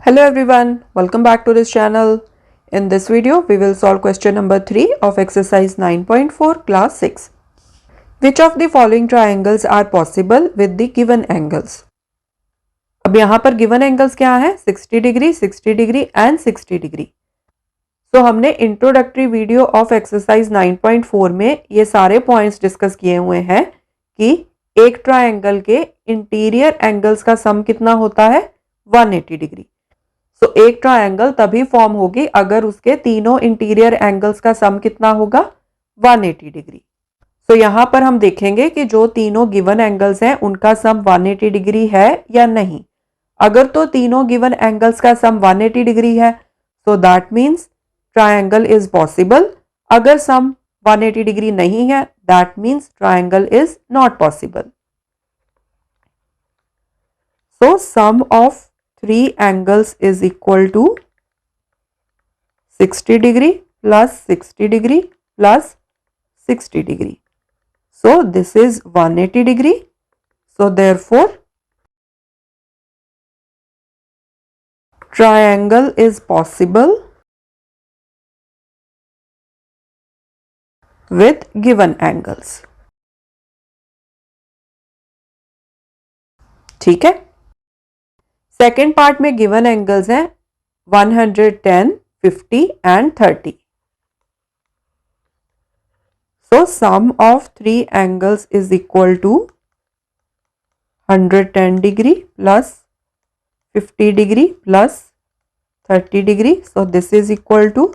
Hello everyone, welcome back to this channel. In this video, we will solve question number 3 of exercise 9.4 class 6. Which of the following triangles are possible with the given angles? अब यहाँ पर given angles क्या है? 60 degree, 60 degree and 60 degree. So हमने introductory video of exercise 9.4 में ये सारे points discuss किए हुए हैं कि एक ट्रायंगल के इंटीरियर एंगल्स का सम कितना होता है 180 डिग्री. सो एक ट्रायंगल तभी फॉर्म होगी अगर उसके तीनों इंटीरियर एंगल्स का सम कितना होगा 180 डिग्री. सो यहाँ पर हम देखेंगे कि जो तीनों गिवन एंगल्स हैं उनका सम 180 डिग्री है या नहीं. अगर तो तीनों गिवन एंगल्स का सम 180 डिग्री है so that means triangle is possible. अगर सम 180 डिग्री नहीं है that means triangle is not possible. So sum of 3 angles is equal to 60 degree plus 60 degree plus 60 degree. So this is 180 degree. So therefore triangle is possible with given angles. ठीक है. Second part में given angles हैं 110, 50 and 30. So sum of 3 angles is equal to 110 degree plus 50 degree plus 30 degree. So this is equal to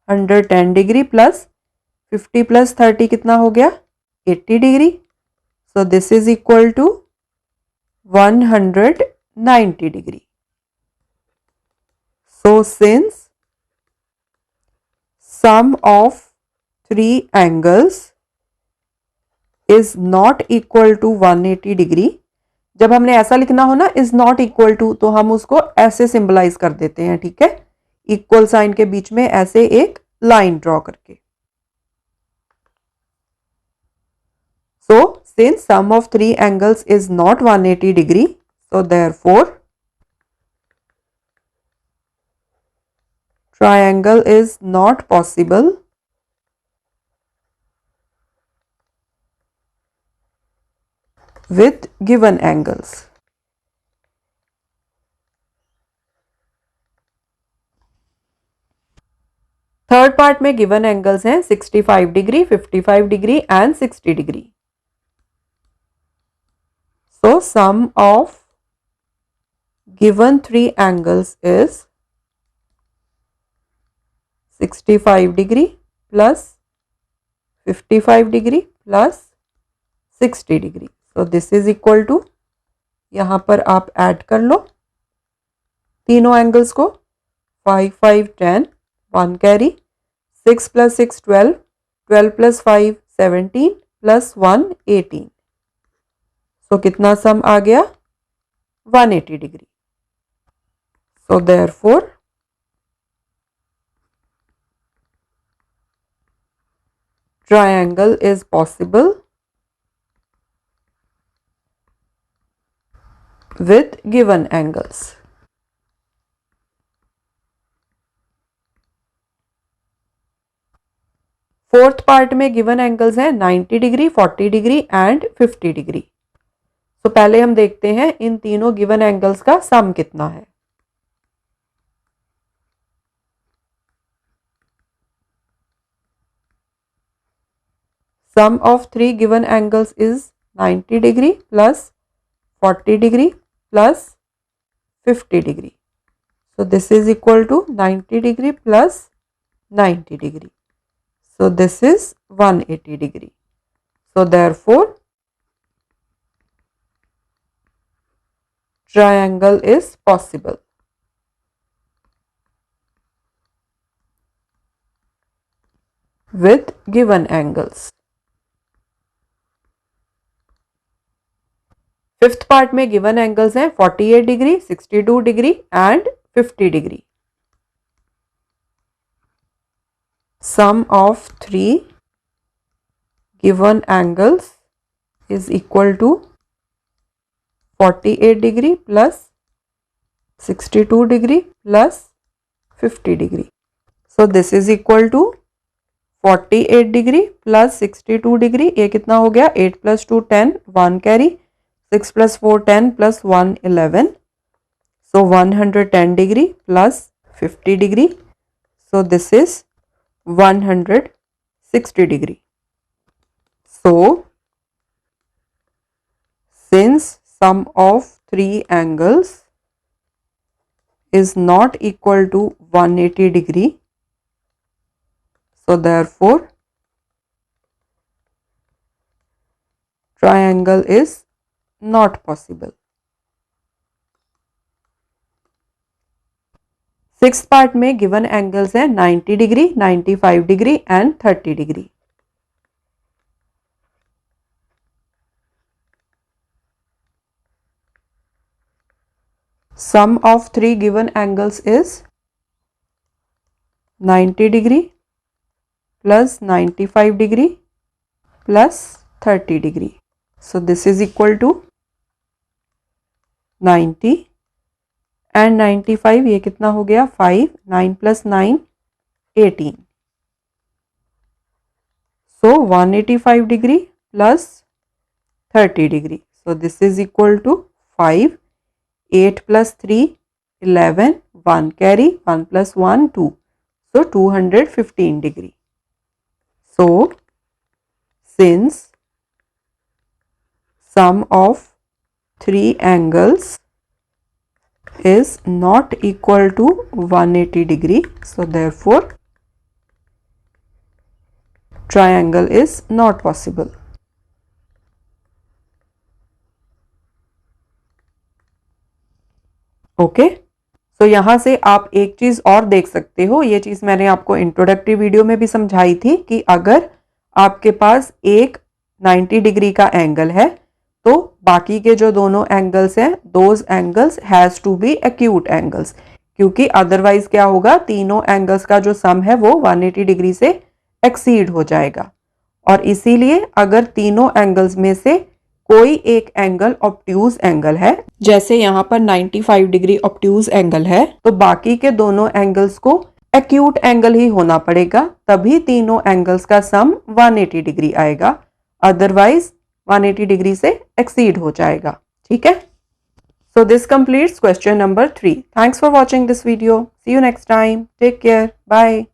110 degree plus 50 plus 30 कितना हो गया 80 degree. So this is equal to 190 degree. So since sum of 3 angles is not equal to 180 degree, जब हमने ऐसा लिखना हो ना is not equal to तो हम उसको ऐसे सिंबलाइज कर देते हैं. ठीक है, इक्वल साइन के बीच में ऐसे एक लाइन ड्रॉ करके. So since sum of 3 angles is not 180 degree, so therefore triangle is not possible with given angles. Third part में गिवन एंगल्स हैं 65 degree, 55 degree and 60 degree. So sum of given 3 angles is 65 degree plus 55 degree plus 60 degree. So this is equal to, यहाँ पर आप add कर लो तीनों angles को. 5, 5, 10, 1 carry, 6 plus 6, 12, 12 plus 5, 17 plus 1, 18. So कितना सम आ गया 180 degree. So therefore triangle is possible with given angles. Fourth part में given angles हैं 90 डिग्री, 40 डिग्री एंड 50 डिग्री. तो पहले हम देखते हैं इन तीनों गिवन एंगल्स का सम कितना है. Sum of 3 given angles is 90 degree plus 40 degree plus 50 degree. So this is equal to 90 degree plus 90 degree. So this is 180 degree. So therefore triangle is possible with given angles. Fifth part में given angles हैं 48 degree, 62 degree and 50 degree. Sum of 3 given angles is equal to 48 degree plus 62 degree plus 50 degree. So this is equal to 48 degree plus 62 degree. ये कितना हो गया? 8 plus 2 10, 1 carry, 6 plus 4 10 plus 1 11. So 110 degree plus 50 degree. So this is 160 degree. So since sum of three angles is not equal to 180 degree, so therefore triangle is not possible. Sixth part में given angles है 90 degree, 95 degree and 30 degree. Sum of three given angles is 90 degree plus 95 degree plus 30 degree. So this is equal to 90 and 95. ये कितना हो गया? 5. 9 plus 9 18. So 185 degree plus 30 degree. So this is equal to 5. 8 plus 3 11, 1 carry, 1 plus 1 2. So 215 degree. So since sum of three angles is not equal to 180 degree, so therefore triangle is not possible. Okay, so यहाँ से आप एक चीज और देख सकते हो. ये चीज मैंने आपको इंट्रोडक्टरी वीडियो में भी समझाई थी कि अगर आपके पास एक 90 डिग्री का एंगल है तो बाकी के जो दोनों एंगल्स हैं those angles has to be acute angles, क्योंकि अदरवाइज क्या होगा? तीनों एंगल्स का जो सम है वो 180 डिग्री से एक्सीड हो जाएगा. और इसीलिए अगर तीनों एंगल्स में से कोई एक एंगल ऑब्ट्यूज एंगल है, जैसे यहाँ पर 95 डिग्री ऑब्ट्यूज एंगल है, तो बाकी के दोनों एंगल्स को एक्यूट एंगल ही होना पड़ेगा, तभी तीनों एंगल्स का सम 180 डिग्री आएगा. अदरवाइज 180 डिग्री से एक्सीड हो जाएगा. ठीक है. So this completes question number 3. Thanks for watching this video. See you next time. Take care. Bye.